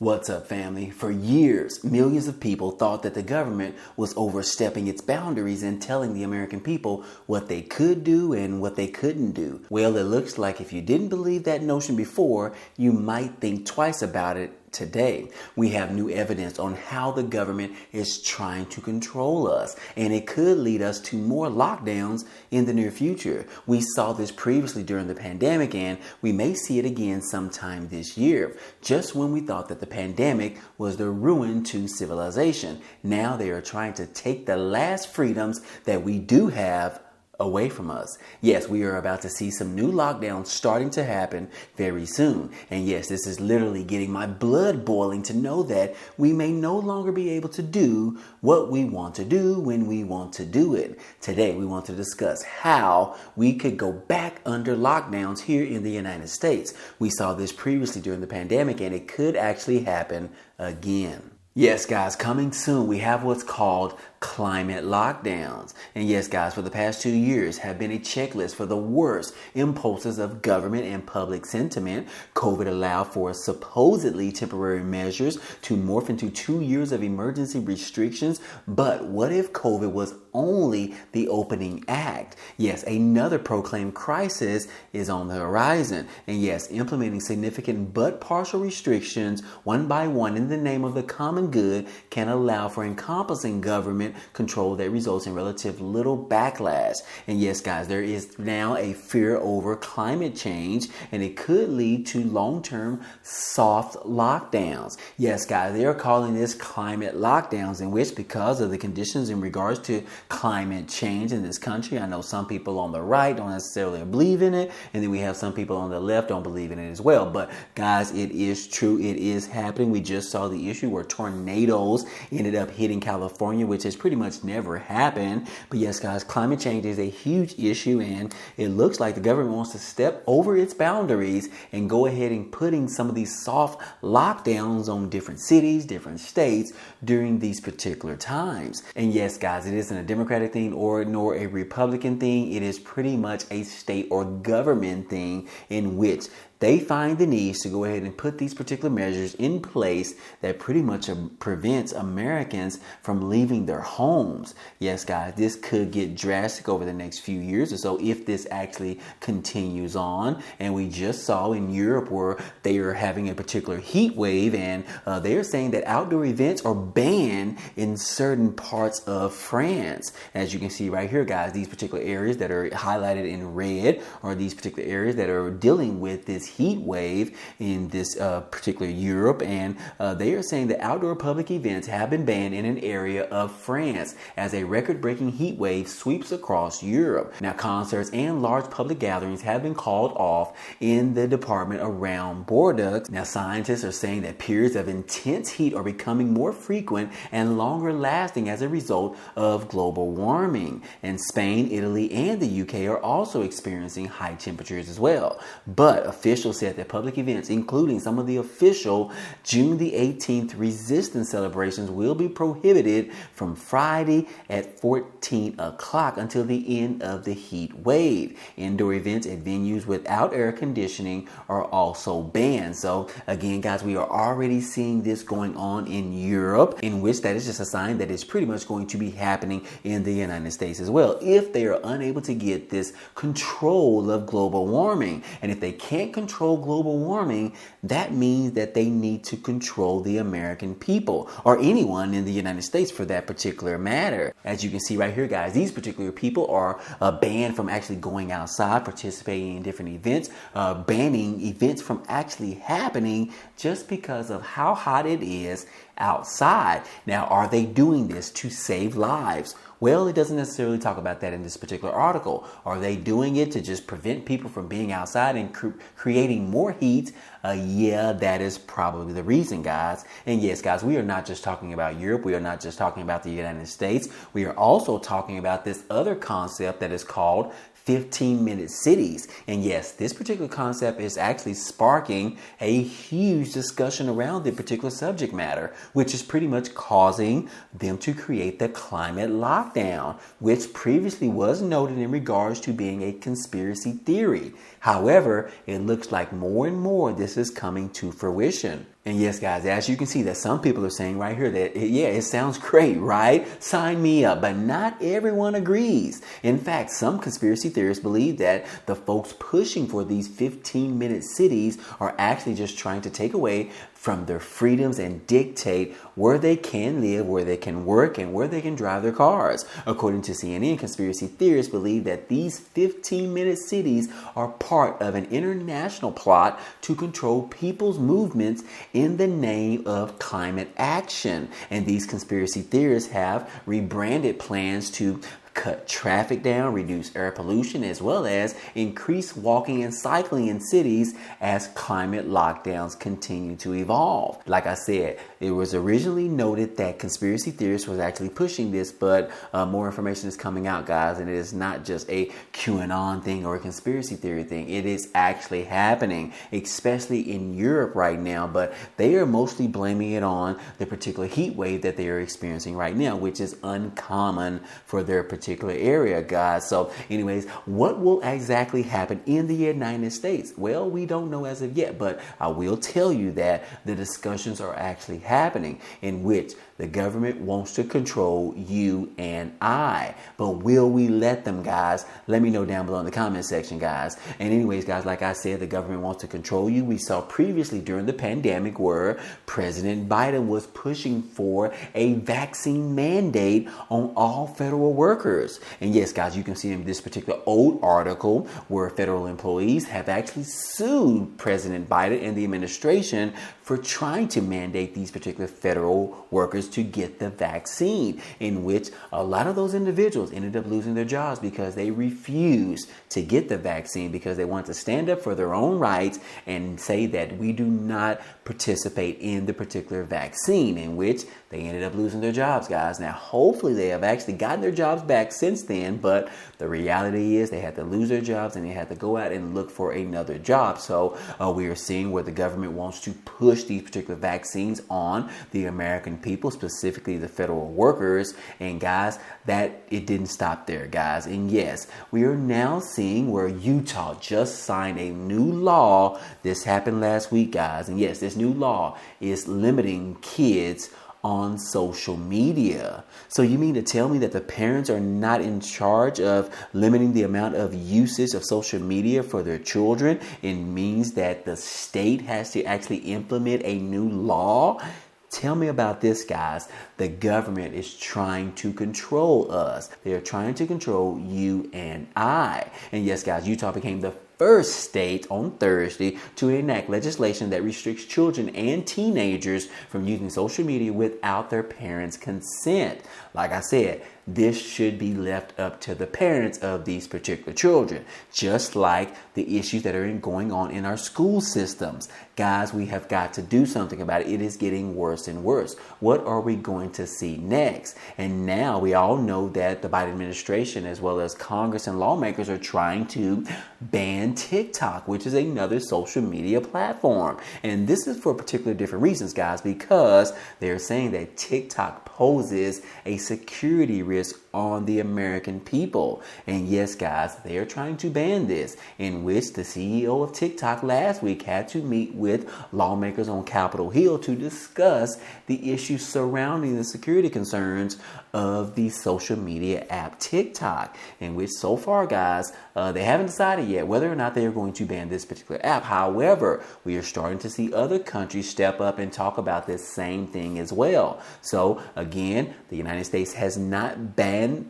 What's up, family? For years, millions of people thought that the government was overstepping its boundaries and telling the American people what they could do and what they couldn't do. Well, it looks like if you didn't believe that notion before, you might think twice about it today. We have new evidence on how the government is trying to control us, and it could lead us to more lockdowns in the near future. We saw this previously during the pandemic, and we may see it again sometime this year. Just when we thought that the pandemic was the ruin to civilization, now they are trying to take the last freedoms that we do have away from us. Yes, we are about to see some new lockdowns starting to happen very soon. And yes, this is literally getting my blood boiling to know that we may no longer be able to do what we want to do when we want to do it. Today, we want to discuss how we could go back under lockdowns here in the United States. We saw this previously during the pandemic, and it could actually happen again. Yes, guys, coming soon, we have what's called climate lockdowns. And yes, guys, for the past 2 years have been a checklist for the worst impulses of government and public sentiment. COVID allowed for supposedly temporary measures to morph into 2 years of emergency restrictions. But what if COVID was only the opening act? Yes, another proclaimed crisis is on the horizon. And yes, implementing significant but partial restrictions one by one in the name of the common good can allow for encompassing government control that results in relative little backlash. And yes, guys, there is now a fear over climate change, and it could lead to long-term soft lockdowns. Yes, guys, they are calling this climate lockdowns, in which, because of the conditions in regards to climate change in this country, I know some people on the right don't necessarily believe in it, and then we have some people on the left don't believe in it as well. But guys, it is true. It is happening. We just saw the issue where tornadoes ended up hitting California, which has pretty much never happened. But yes, guys, climate change is a huge issue, and it looks like the government wants to step over its boundaries and go ahead and putting some of these soft lockdowns on different cities, different states during these particular times. And yes, guys, it isn't a Democratic thing nor a Republican thing. It is pretty much a state or government thing in which they find the need to go ahead and put these particular measures in place that pretty much prevents Americans from leaving their homes. Yes, guys, this could get drastic over the next few years or so if this actually continues on. And we just saw in Europe where they are having a particular heat wave, and they are saying that outdoor events are banned in certain parts of France. As you can see right here, guys, these particular areas that are highlighted in red are these particular areas that are dealing with this heat wave in this particular Europe, and they are saying that outdoor public events have been banned in an area of France as a record-breaking heat wave sweeps across Europe. Now, concerts and large public gatherings have been called off in the department around Bordeaux. Now, scientists are saying that periods of intense heat are becoming more frequent and longer lasting as a result of global warming. And Spain, Italy, and the UK are also experiencing high temperatures as well. But officials said that public events, including some of the official June the 18th resistance celebrations, will be prohibited from Friday at 14 o'clock until the end of the heat wave. Indoor events at venues without air conditioning are also banned. So again, guys, we are already seeing this going on in Europe, in which that is just a sign that it's pretty much going to be happening in the United States as well, if they are unable to get this control of global warming. And if they can't control global warming, that means that they need to control the American people, or anyone in the United States for that particular matter. As you can see right here, guys, these particular people are banned from actually going outside, participating in different events, banning events from actually happening just because of how hot it is outside. Now, are they doing this to save lives? Well, it doesn't necessarily talk about that in this particular article. Are they doing it to just prevent people from being outside and creating more heat? Yeah, that is probably the reason, guys. And yes, guys, we are not just talking about Europe. We are not just talking about the United States. We are also talking about this other concept that is called 15-minute cities. And yes, this particular concept is actually sparking a huge discussion around the particular subject matter, which is pretty much causing them to create the climate lockdown, which previously was noted in regards to being a conspiracy theory. However, it looks like more and more this is coming to fruition. And yes, guys, as you can see that some people are saying right here that, yeah, it sounds great, right? Sign me up. But not everyone agrees. In fact, some conspiracy theorists believe that the folks pushing for these 15-minute cities are actually just trying to take away from their freedoms and dictate where they can live, where they can work, and where they can drive their cars. According to CNN, conspiracy theorists believe that these 15-minute cities are part of an international plot to control people's movements in the name of climate action. And these conspiracy theorists have rebranded plans to cut traffic down, reduce air pollution, as well as increase walking and cycling in cities as climate lockdowns continue to evolve. Like I said, it was originally noted that conspiracy theorists was actually pushing this, but more information is coming out, guys, and it is not just a QAnon thing or a conspiracy theory thing. It is actually happening, especially in Europe right now, but they are mostly blaming it on the particular heat wave that they are experiencing right now, which is uncommon for their particular area, guys. So anyways, what will exactly happen in the United States? Well, we don't know as of yet, but I will tell you that the discussions are actually happening in which the government wants to control you and I. But will we let them, guys? Let me know down below in the comment section, guys. And anyways, guys, like I said, the government wants to control you. We saw previously during the pandemic where President Biden was pushing for a vaccine mandate on all federal workers. And yes, guys, you can see in this particular old article where federal employees have actually sued President Biden and the administration for trying to mandate these particular federal workers to get the vaccine, in which a lot of those individuals ended up losing their jobs because they refused to get the vaccine because they want to stand up for their own rights and say that we do not participate in the particular vaccine, in which they ended up losing their jobs, guys. Now, hopefully they have actually gotten their jobs back since then, but the reality is they had to lose their jobs and they had to go out and look for another job. So we are seeing where the government wants to push these particular vaccines on the American people, specifically the federal workers. And guys, that it didn't stop there, guys. And yes, we are now seeing where Utah just signed a new law. This happened last week, guys. And yes, this new law is limiting kids on social media. So you mean to tell me that the parents are not in charge of limiting the amount of usage of social media for their children? It means that the state has to actually implement a new law? Tell me about this, guys. The government is trying to control us. They are trying to control you and I. And yes, guys, Utah became the first state on Thursday to enact legislation that restricts children and teenagers from using social media without their parents' consent. Like I said, this should be left up to the parents of these particular children, just like the issues that are going on in our school systems. Guys, we have got to do something about it. It is getting worse and worse. What are we going to see next? And now we all know that the Biden administration, as well as Congress and lawmakers, are trying to ban TikTok, which is another social media platform. And this is for particular different reasons, guys, because they're saying that TikTok poses a security risk on the American people. And yes, guys, they are trying to ban this, in which the CEO of TikTok last week had to meet with lawmakers on Capitol Hill to discuss the issues surrounding the security concerns of the social media app TikTok, in which so far, guys, they haven't decided yet whether or not they are going to ban this particular app. However, we are starting to see other countries step up and talk about this same thing as well. So again, the United States has not banned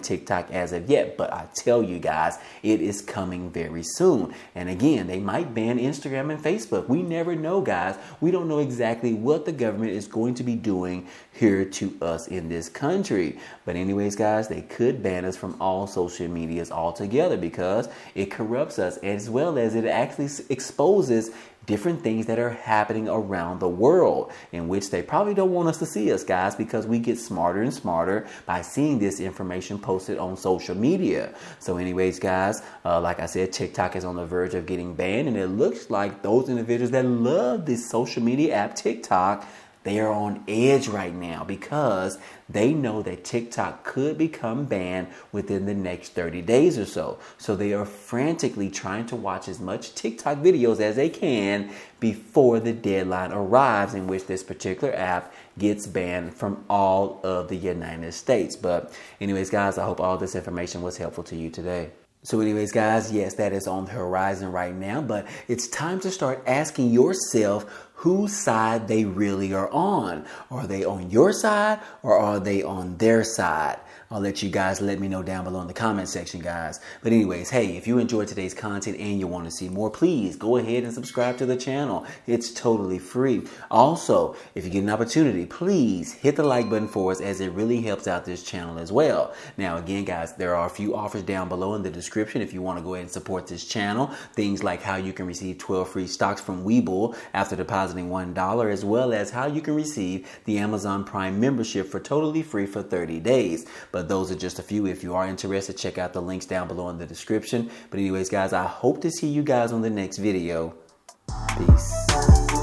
TikTok as of yet, but I tell you guys, it is coming very soon. And again, they might ban Instagram and Facebook. We never know, guys. We don't know exactly what the government is going to be doing here to us in this country. But anyways, guys, they could ban us from all social medias altogether because it corrupts us, as well as it actually exposes different things that are happening around the world, in which they probably don't want us to see us, guys, because we get smarter and smarter by seeing this information posted on social media. So anyways, guys, like I said, TikTok is on the verge of getting banned, and it looks like those individuals that love this social media app TikTok, They are on edge right now because they know that TikTok could become banned within the next 30 days or so. So they are frantically trying to watch as much TikTok videos as they can before the deadline arrives in which this particular app gets banned from all of the United States. But anyways, guys, I hope all this information was helpful to you today. So anyways, guys, yes, that is on the horizon right now, but it's time to start asking yourself whose side they really are on. Are they on your side or are they on their side? I'll let you guys let me know down below in the comment section, guys. But anyways, hey, if you enjoyed today's content and you want to see more, please go ahead and subscribe to the channel. It's totally free. Also, if you get an opportunity, please hit the like button for us, as it really helps out this channel as well. Now, again, guys, there are a few offers down below in the description if you want to go ahead and support this channel. Things like how you can receive 12 free stocks from Webull after depositing $1, as well as how you can receive the Amazon Prime membership for totally free for 30 days. But those are just a few. If you are interested, check out the links down below in the description. But anyways, guys, I hope to see you guys on the next video. Peace.